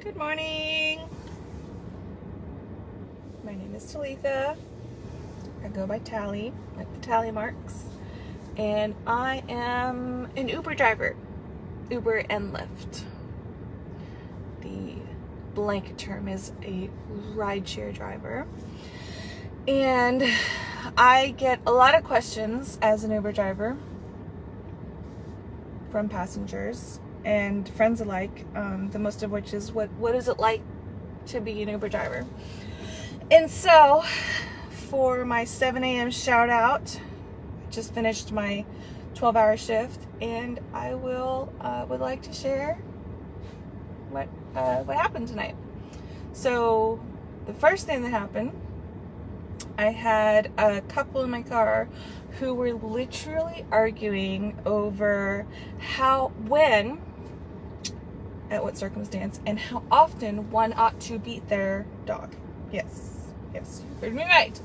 Good morning. My name is Talitha. I go by Tally, like the tally marks. And I am an Uber driver. Uber and Lyft. The blanket term is a rideshare driver. And I get a lot of questions as an Uber driver from passengers and friends alike, the most of which is what is it like to be an Uber driver? And so for my 7 a.m. shout out, I just finished my 12-hour shift, and I would like to share what happened tonight. So the first thing that happened, I had a couple in my car who were literally arguing over when, at what circumstance, and how often one ought to beat their dog. Yes, you heard me right.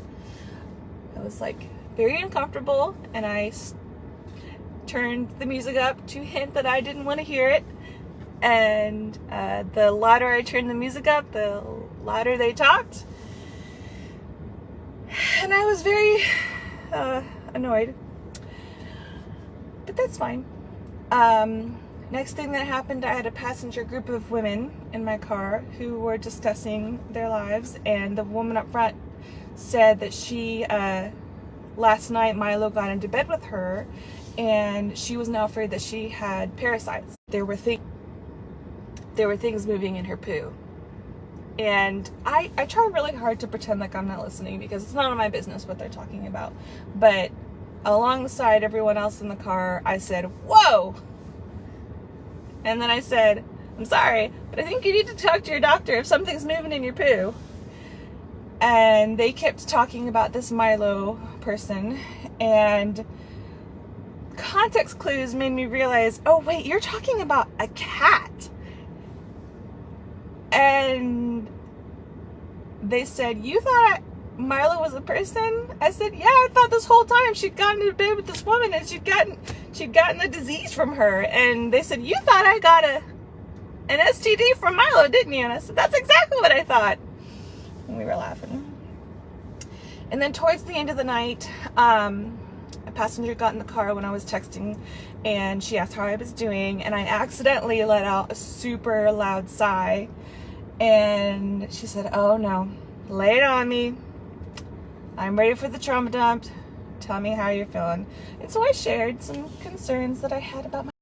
I was like very uncomfortable, and I turned the music up to hint that I didn't want to hear it. And the louder I turned the music up, the louder they talked. And I was very annoyed, but that's fine. Next thing that happened, I had a passenger group of women in my car who were discussing their lives, and the woman up front said that she, last night Milo got into bed with her, and she was now afraid that she had parasites. There were things moving in her poo. And I try really hard to pretend like I'm not listening, because it's none of my business what they're talking about. But alongside everyone else in the car, I said, "Whoa!" And then I said, "I'm sorry, but I think you need to talk to your doctor if something's moving in your poo." And they kept talking about this Milo person, and context clues made me realize, oh wait, you're talking about a cat. And they said, "You thought Milo was a person?" I said, "Yeah, I thought this whole time she'd gotten into bed with this woman and she'd gotten the disease from her." And they said, "You thought I got an STD from Milo, didn't you?" And I said, "That's exactly what I thought." And we were laughing. And then towards the end of the night, a passenger got in the car when I was texting, and she asked how I was doing, and I accidentally let out a super loud sigh. And she said, "Oh no, lay it on me. I'm ready for the trauma dump. Tell me how you're feeling." And so I shared some concerns that I had about my